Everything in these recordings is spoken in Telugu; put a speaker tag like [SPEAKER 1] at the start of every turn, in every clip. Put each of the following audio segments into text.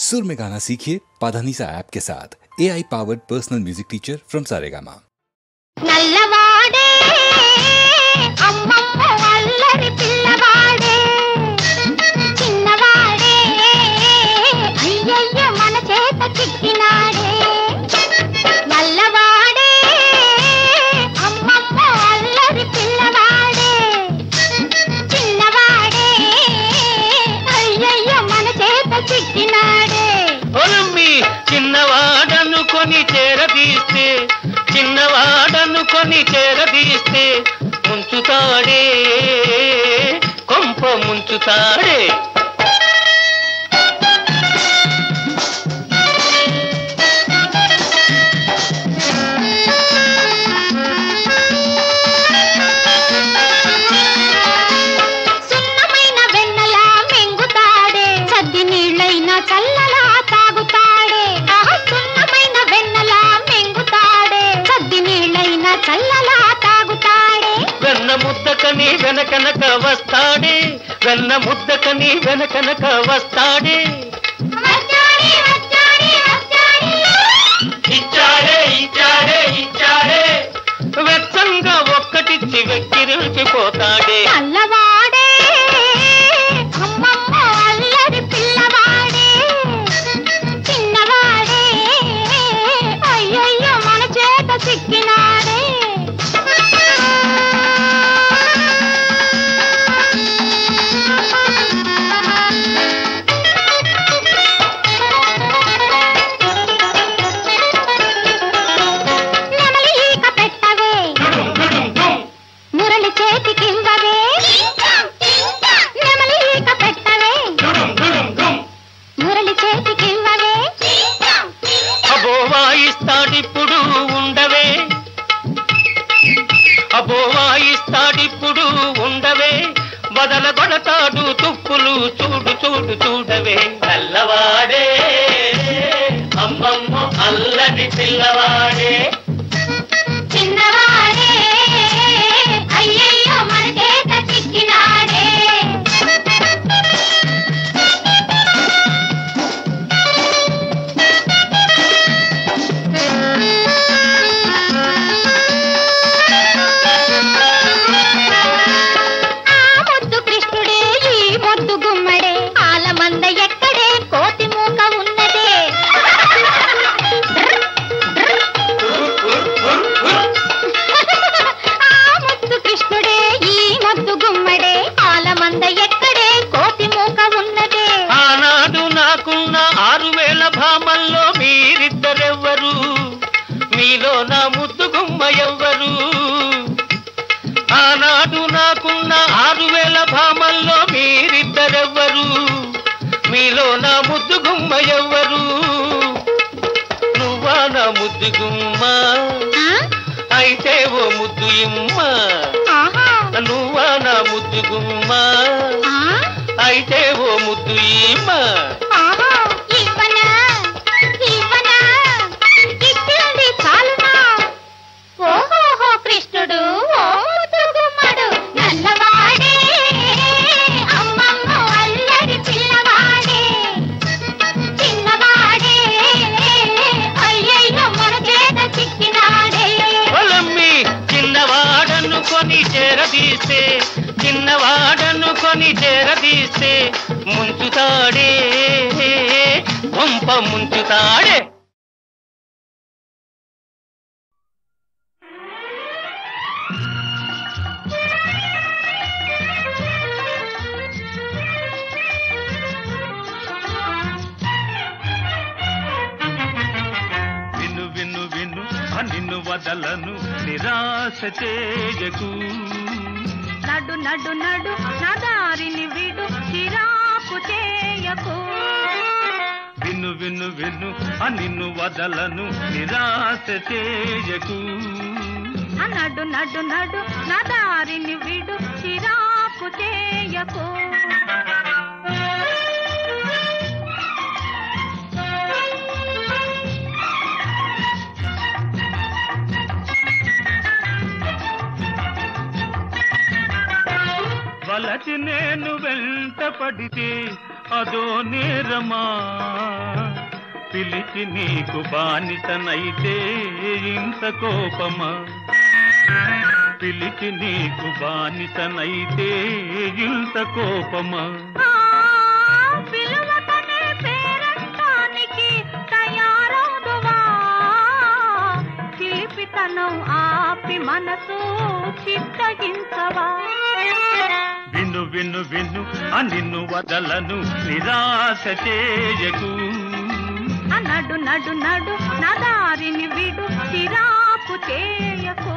[SPEAKER 1] सुर में गाना सीखिए पाधानीसा ऐप के साथ। AI powered personal music teacher from Saregama.
[SPEAKER 2] నల్లవాడే అమ్మమ్మ అల్లరి పిల్లవాడే చిన్నవాడే అయ్యయ్య మన చేత చిక్కినాడే నల్లవాడే అమ్మమ్మ అల్లరి పిల్లవాడే చిన్నవాడే అయ్యయ్య మన చేత చిక్కినాడే
[SPEAKER 3] ఒలమ్మి చిన్నవాడనుకొని చేరదీస్తే చిన్నవాడనుకొని చేరదీస్తే ముంచుతాడే కొంప ముంచుతాడే
[SPEAKER 2] సున్నమైన వెన్నలా మెంగుతాడే సద్ది నీళ్ళైనా చల్లలా తాగుతాడే సున్నమైన వెన్నలా మెంగుతాడే సద్ది నీళ్ళైనా చల్లలా తాగుతాడే
[SPEAKER 3] వెన్న ముద్దకని వెనకనక వస్తాడే వెన్న ముద్దకని వెనకనక వస్తాడే
[SPEAKER 2] వచ్చాడే వచ్చాడే వచ్చాడే
[SPEAKER 3] ఇచ్చాడే ఇచ్చాడే ఇచ్చాడే వెచ్చంగా ఒక్కటిచ్చి వెక్కిరిల్చిపోతాడే
[SPEAKER 2] నల్లవాడే అమ్మమ్మ అల్లరి పిల్లవాడే చిన్నవాడే అయ్యయ్యో మన చేత చిక్కినాడే నెమలి ఈక పెట్టవే మురళి చేతికివ్వవే నెమలి ఈక పెట్టవే మురళి చేతికివ్వవే
[SPEAKER 3] అబో వాయిస్తాడిప్పుడు ఉండవే అబో వాయిస్తాడిప్పుడు ఉండవే బదల కొడతాడు తుప్పులు చూడు చూడు చూడవే నల్లవాడే అమ్మమ్మ అల్లరి పిల్లవాడే
[SPEAKER 2] చిన్నవాడే అయ్యయ్యో మన చేత చిక్కినాడే ఆ ముద్దు కృష్ణుడే ఈ ముద్దు గుమ్మడే ఆలమంద ఎక్కడే కోతి మూక ఉన్నదే ఆ ముద్దు కృష్ణుడే ఈ ముద్దు గుమ్మడే ఆలమంద ఎక్కడే కోతి మూక ఉన్నదే
[SPEAKER 3] ఆనాడు నాకున్న 6000 భామల్లో మీరిద్దరెవ్వరు మీలో నా ముద్దు గుమ్మ ఎవ్వరు ఆనాడు నాకున్న 6000 భామల్లో మీరిద్దరెవ్వరు మీలో నా ముద్దు గుమ్మ ఎవ్వరు నువ్వా నా ముద్దు గుమ్మ
[SPEAKER 2] ఆ?
[SPEAKER 3] అయితే ఓ ముద్దు ఇమ్మ
[SPEAKER 2] ఆహా
[SPEAKER 3] నువ్వా నా ముద్దు గుమ్మ
[SPEAKER 2] ఆ?
[SPEAKER 3] అయితే ఓ ముద్దు ఇమ్మ
[SPEAKER 2] ఆహా ఇవ్వనా ఇవ్వనా ఇచ్చింది చాలునా ఓహోహో కృష్ణుడు ఓ ముద్దు గుమ్మడు నల్లవాడే అమ్మమ్మ అల్లరి పిల్లవాడే చిన్నవాడే అయ్యయ్యో మన చేత చిక్కినాడే
[SPEAKER 3] పొలమ్మి చిన్నవాడనుకొని చేరదీస్తే చిన్నవాడనుకొని చేరదీస్తే ముంచుతాడే కొంప ముంచుతాడే
[SPEAKER 4] విను విను విను నిన్ను వదలను నిరాశ చేయకు
[SPEAKER 5] నడు నడు నడు నా దారిని విడు చిరాకు చేయకు
[SPEAKER 4] విను విను విను నిన్ను వదలను నిరాశ చేయకు
[SPEAKER 5] నడు నడు నడు నా దారిని విడు చిరాకు చేయకు
[SPEAKER 4] వలచి నేను వెంట పడితే అదో నేరమా పిలిచి నీకు బానిసనైతే ఇంత కోపమా, పిలిచి నీకు బానిసనైతే ఇంత కోపమా.
[SPEAKER 5] పిలువతనే పేరంటానికి తయారవుదువా, చిలిపితనం ఆపి మనసు చిత్తగించవా.
[SPEAKER 4] విను విను విను నిన్ను వదలను నిరాశ చేయకు.
[SPEAKER 5] నడు నడు నడు నా దారిని విడు చిరాకు చేయకు.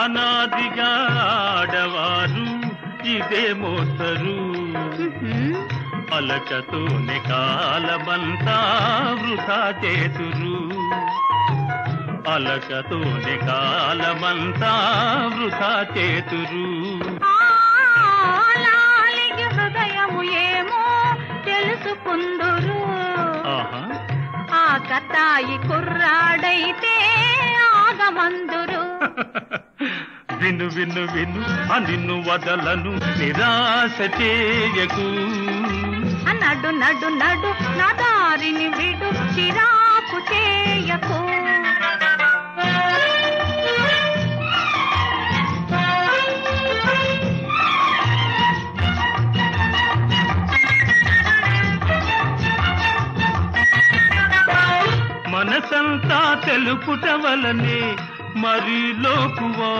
[SPEAKER 4] అనాదిగా ఆడవారు ఇదే మోసరు, అలకతోనే కాలమంతా వృధా చేతురు, అలకతోనే కాలమంతా వృధా చేతురు.
[SPEAKER 5] లాలిగి హృదయము ఏమో తెలుసుకుందురు, ఆ కతాయి కుర్రాడైతే ఆగమందురు.
[SPEAKER 4] విను విను విను నిన్ను వదలను నిరాశ చేయకు.
[SPEAKER 5] నడు నడు నడు నా దారిని విడు చిరాకు చేయకు.
[SPEAKER 4] మనసంతా తెలుపుట వలనే మరి లోకువా,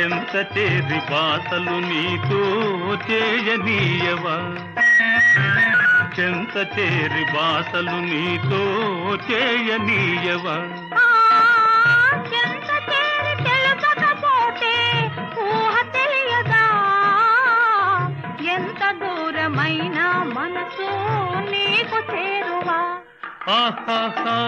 [SPEAKER 4] ఎంత చేరి బాసలు నీతో చేయనీయవా, చెంత చేరి బాసలు నీతో చేయనీయవా.
[SPEAKER 5] ఎంత చేరి తెలుపకపోతే ఊహ తెలియదా, ఎంత దూరమైన మనసు నీకు చేరువా.
[SPEAKER 4] ఆహాహా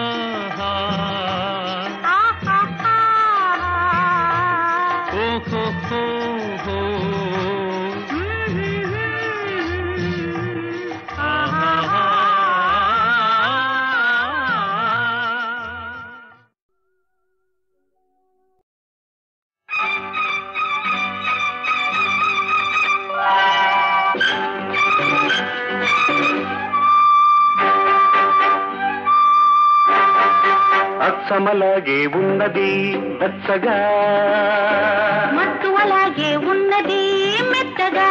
[SPEAKER 4] అచ్చమలాగే ఉన్నది వెచ్చగా,
[SPEAKER 5] మత్తు అలాగే ఉన్నది మెత్తగా,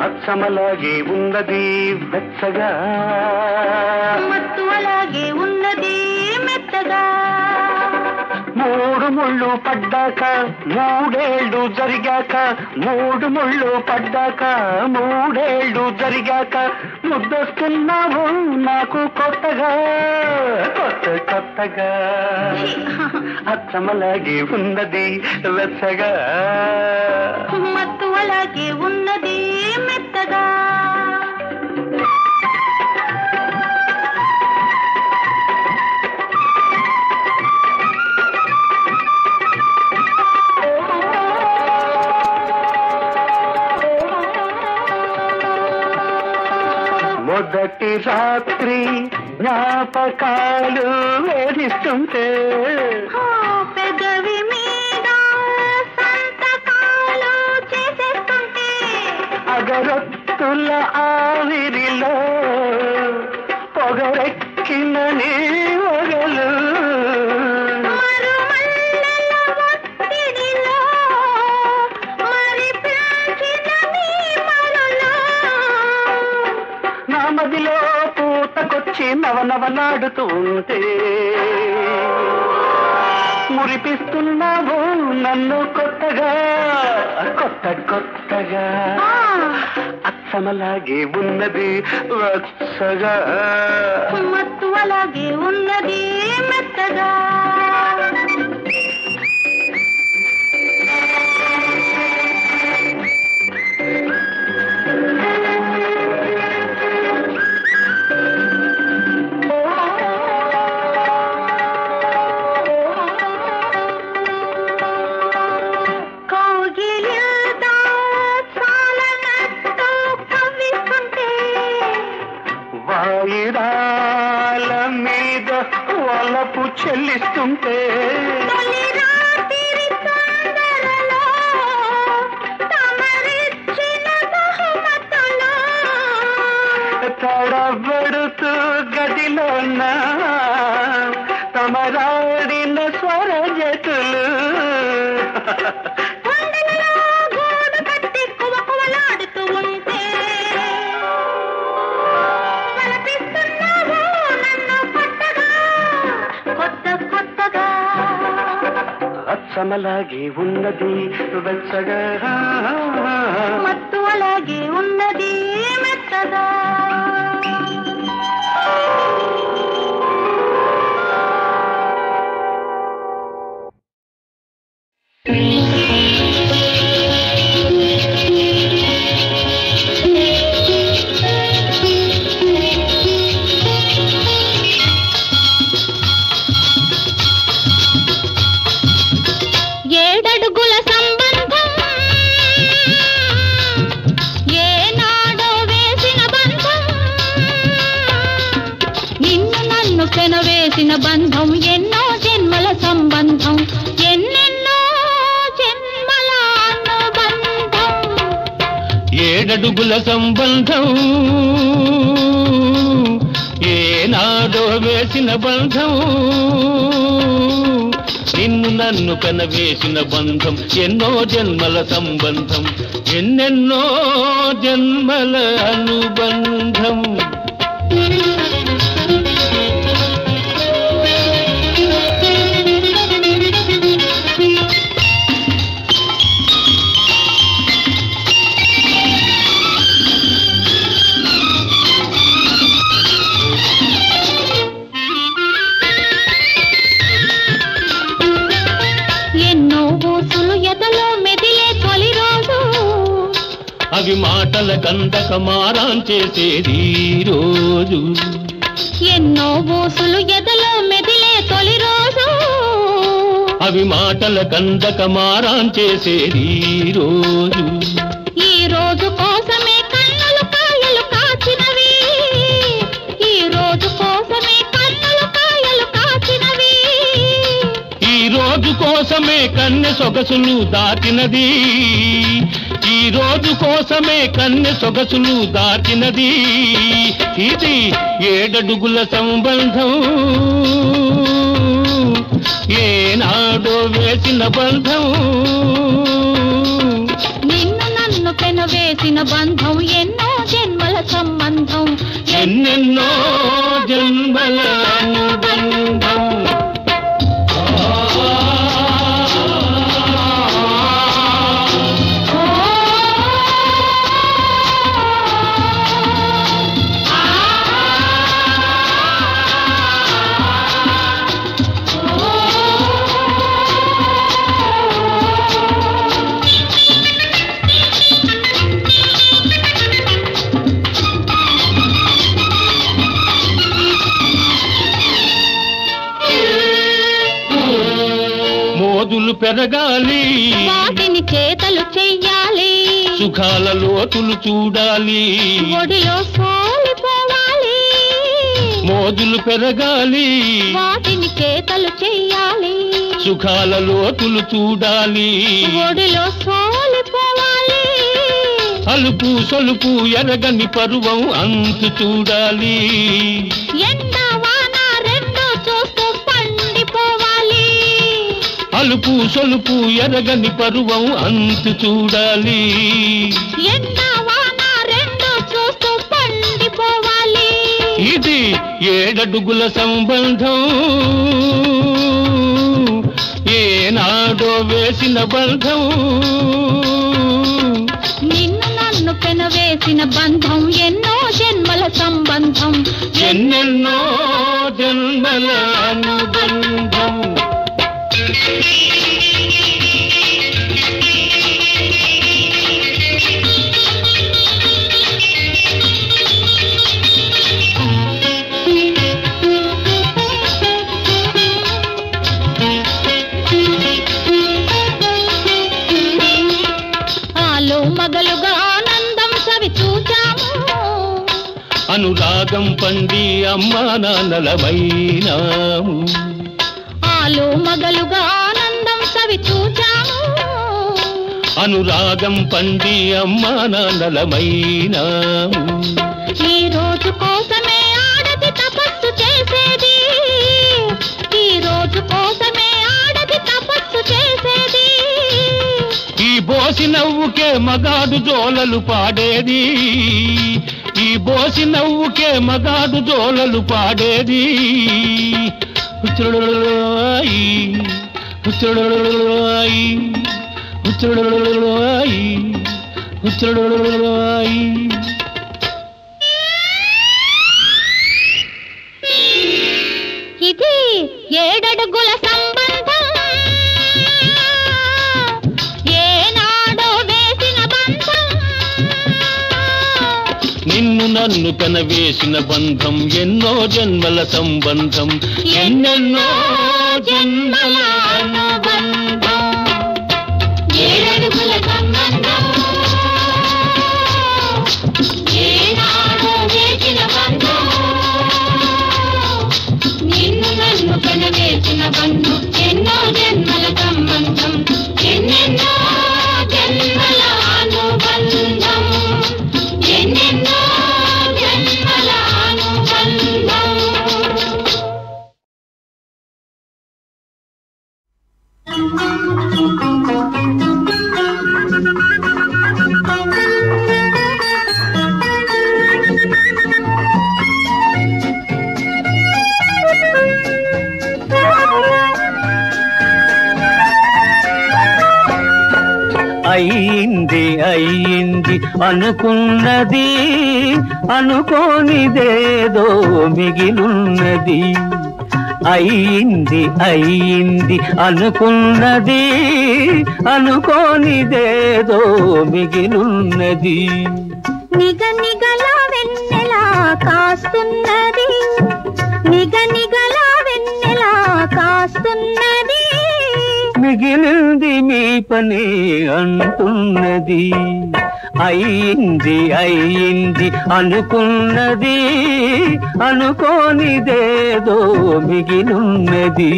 [SPEAKER 4] అచ్చమలాగే ఉన్నది వెచ్చగా,
[SPEAKER 5] మత్తు అలాగే ఉన్నది మెత్తగా.
[SPEAKER 4] మూడు ముళ్ళు పడ్డాక మూడేళ్లు జరిగాక, మూడు ముళ్ళు పడ్డాక మూడేళ్లు జరిగాక, ముద్దొస్తున్నావు నాకు కొత్తగా కొత్త కొత్తగా. అచ్చమలాగే ఉన్నది వెచ్చగా,
[SPEAKER 5] మత్తు అలాగే ఉన్నది మెత్తగా.
[SPEAKER 4] మొదటి రాత్రి జ్ఞాపకాలు వేధిస్తుంటే,
[SPEAKER 5] పెదవి మీద సంతకాలు చేసేస్తుంటే,
[SPEAKER 4] అగరొత్తుల ఆవిరిలో పొగరెక్కిన నీ ఒగలు,
[SPEAKER 5] మరుమల్లెల ఒత్తిడిలో మరి పిలిచిన నీ మరులు,
[SPEAKER 4] నా మదిలో పూతకొచ్చి నవనవలాడుతూ ఉంటే, మురిపిస్తున్నావు నన్ను కొత్తగా కొత్త కొత్తగా. అచ్చమలాగే ఉన్నది వెచ్చగా,
[SPEAKER 5] మత్తు అలాగే ఉన్నది మెత్తగా.
[SPEAKER 4] వాయిదాల మీద వలపు చెల్లిస్తుంటే
[SPEAKER 5] తొలి రాత్రి తొందరలో తమరిచ్చిన బహుమతులు
[SPEAKER 4] తడబడుతూ గదిలోన తమరాడిన స్వరజతులు
[SPEAKER 5] గుండెలలో గూడు కట్టి కువకువలాడుతూ ఉంటే వలపిస్తున్నావు నన్ను కొత్తగా కొత్త కొత్తగా
[SPEAKER 4] అచ్చమలాగే ఉన్నది వెచ్చగా
[SPEAKER 5] మత్తు అలాగే ఉన్నది మెత్తగా
[SPEAKER 2] ఏడడుగుల సంబంధం ఏనాడో వేసిన బంధం నిన్ను నన్ను పెనవేసిన బంధం ఎన్నో జన్మల సంబంధం ఎన్నెన్నో జన్మల అనుబంధం
[SPEAKER 3] ఏడడుగుల సంబంధం ఏనాడో వేసిన బంధం నిన్ను నన్ను కనవేసిన బంధం ఎన్నో జన్మల సంబంధం ఎన్నెన్నో జన్మల అనుబంధం
[SPEAKER 2] ఎన్నో ఊసులు ఎదలో మెదిలే తొలి రోజు
[SPEAKER 3] అవి మాటల కందక మారాం చేసేది ఈ రోజు
[SPEAKER 2] ఎన్నో ఊసులు ఎదలో మెదిలే తొలి రోజు
[SPEAKER 3] అవి మాటల కందక మారాం చేసేది ఈ రోజు
[SPEAKER 2] ఈ రోజు కోసమే కన్నులు కాయలు కాచినవి ఈ రోజు కోసమే కన్నులు కాయలు కాచినవి
[SPEAKER 3] ఈ రోజు కోసమే కన్నె సొగసులు దాటినది ఈ రోజు కోసమే కన్నె సొగసులు దాటినది ఇది ఏడడుగుల సంబంధం ఏనాడో వేసిన బంధం
[SPEAKER 2] నిన్ను నన్ను పెనవేసిన బంధం ఎన్నో జన్మల సంబంధం
[SPEAKER 3] ఎన్నెన్నో జన్మల అనుబంధం మోదులు పెరగాలి
[SPEAKER 2] వాటిని చేతలు చెయ్యాలి
[SPEAKER 3] సుఖాల లోతులు చూడాలి
[SPEAKER 2] ఒడిలో సోలిపోవాలి
[SPEAKER 3] మోదులు పెరగాలి
[SPEAKER 2] వాటిని చేతలు చెయ్యాలి
[SPEAKER 3] సుఖాల లోతులు చూడాలి
[SPEAKER 2] ఒడిలో సోలిపోవాలి
[SPEAKER 3] అలుపు సొలుపు ఎరగని పరువం అంతు చూడాలి
[SPEAKER 2] ఎండా వాన రెండు చూస్తూ పండిపోవాలి
[SPEAKER 3] అలుపు సొలుపు ఎరగని పరువం అంతు చూడాలి
[SPEAKER 2] ఎండా వాన రెండు చూస్తూ పండిపోవాలి
[SPEAKER 3] ఇది ఏడడుగుల సంబంధం ఏనాడో వేసిన బంధం
[SPEAKER 2] నిన్ను నన్ను పెనవేసిన బంధం ఎన్నో జన్మల సంబంధం
[SPEAKER 3] ఎన్నెన్నో జన్మల అనుబంధం అనురాగం పండి అమ్మా నాన్నలమైనాము.
[SPEAKER 2] ఆలు మగలుగా ఆనందం సవి చూచాము.
[SPEAKER 3] అనురాగం పండి అమ్మా నాన్నలమైనాము.
[SPEAKER 2] ఈ రోజు కోసమే ఆడది తపస్సు చేసేది. ఈ రోజు కోసమే ఆడది తపస్సు చేసేది.
[SPEAKER 3] ఈ బోసి నవ్వుకే మగాడు జోలలు పాడేది. ఈ బోసి నవ్వుకే మగాడు జోలలు పాడేది. ఉచ్చుడుడుడుడుడుయి, ఉచ్చుడుడుడుడుడుయి, ఉచ్చుడుడుడుడుడుయి, ఉచ్చుడుడుడుడుయి.
[SPEAKER 2] ఇది 7 అడుగుల సంబంధం, ఏనాడో వేసిన బంధం.
[SPEAKER 3] నిన్ను నన్ను కనవేసిన బంధం ఎన్నో జన్మల సంబంధం. ఎన్నెన్నో జన్మల
[SPEAKER 2] అనుబంధం. 7 అడుగుల సంబంధం, ఏనాడో వేసిన బంధం. నిన్ను నన్ను కనవేసిన బంధం ఎన్నో జన్మల సంబంధం. ఎన్నెన్నో జన్మల అనుబంధం. ఎన్నెన్నో జన్మల అనుబంధం.
[SPEAKER 4] అయింది అయింది అనుకున్నది, అనుకోనిదేదో మిగిలున్నది. అయింది అయింది అనుకున్నది, అనుకోనిదేదో మిగిలున్నది.
[SPEAKER 5] నిగనిగల వెన్నెలా కాస్తున్నది, నిగనిగల వెన్నెలా కాస్తున్నది.
[SPEAKER 4] మిగిలింది మీ పని అంటున్నది. అయింది అయింది అనుకున్నది, అనుకోనిదేదో మిగిలున్నది.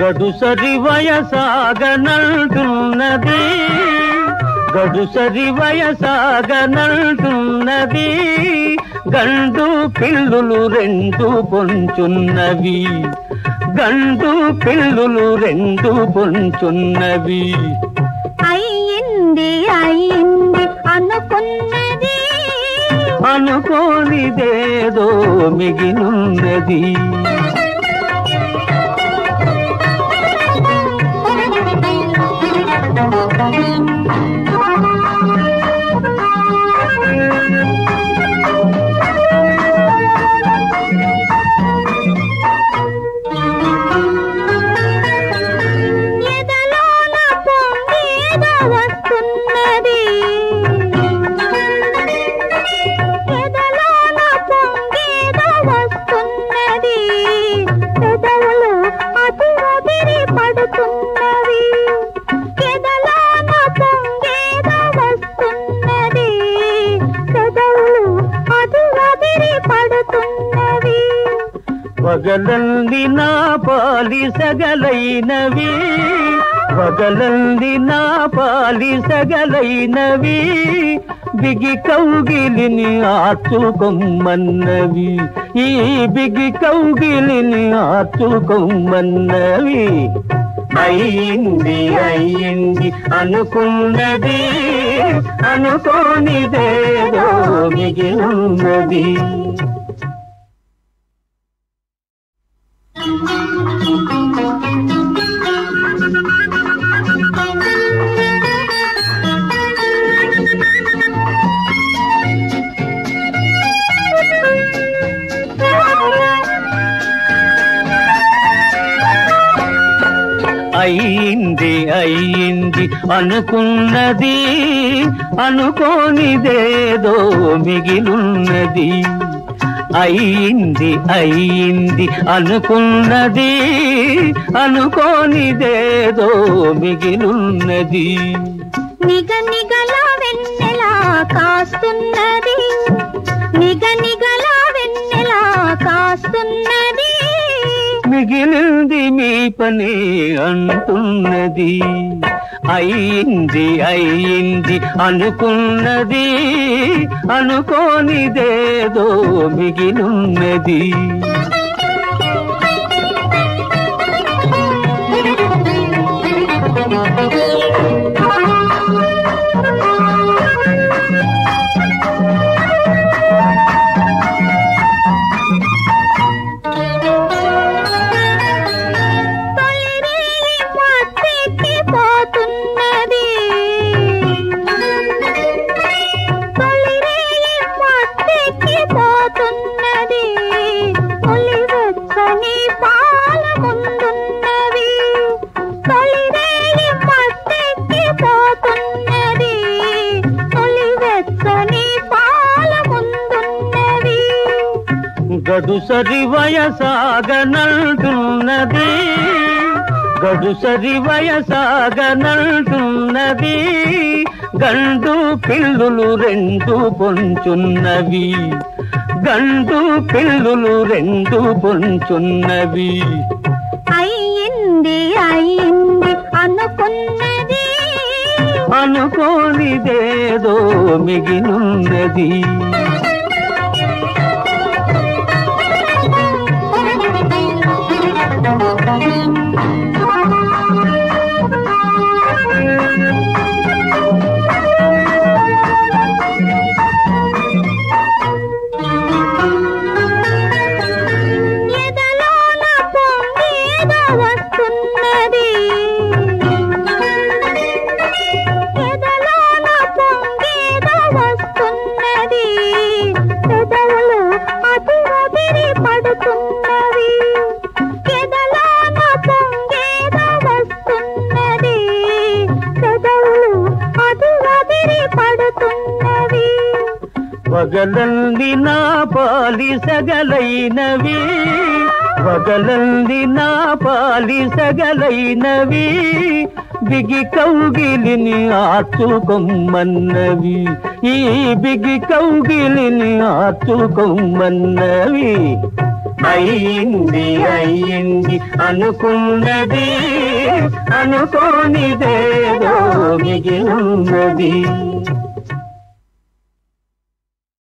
[SPEAKER 4] గడుసరి వయసాగనంటున్నది, గడుసరి వయసాగనంటున్నది. గండు పిల్లులు రెండు పొంచున్నవి, గండు పిల్లులు రెండు పొంచున్నవి.
[SPEAKER 5] అయ్యింది అయ్యింది అనుకున్నది,
[SPEAKER 4] అనుకోనిదేదో మిగిలున్నది. వగలంది నా పాలి సగలైనవి, వగలంది నా పాలి సగలైనవి. బిగి కౌగిలిని ఆచుకొమ్మన్నవి, ఈ బిగి కౌగిలిని ఆచుకొమ్మన్నవి. అయింది అయింది అనుకున్నది, అనుకోనిదేదో మిగిలిన్నది. అయింది అయింది అనుకున్నది అనుకోనిదేదో మిగిలున్నది. అయింది అయింది అనుకున్నది అనుకోనిదేదో మిగిలున్నది.
[SPEAKER 5] నిగనిగల వెన్నెలా కాస్తున్నది, నిగనిగల వెన్నెలా కాస్తున్నది.
[SPEAKER 4] మిగిలింది మీ పని అంటున్నది. అయింది అయింది అనుకున్నది అనుకోనిదేదో మిగిలున్నది. గడుసరి వయసాగనంటున్నది, గడుసరి వయసాగనంటున్నది. గండు పిల్లులు రెండు పొంచున్నవి, గండు పిల్లులు రెండు పొంచున్నవి.
[SPEAKER 5] అయ్యింది అయ్యింది అనుకున్నది
[SPEAKER 4] అనుకోనిదేదో మిగిలున్నది. వగలంది నా పాలి సగలైనవి, వగలంది నా పాలి సగలైనవి. బిగి కౌగిలిని ఆచుకొమ్మన్నవి, ఈ బిగి కౌగిలిని ఆచుకొమ్మన్నవి. అయింది అయింది అనుకున్నది అనుకోనిదేదో మిగిలున్నది.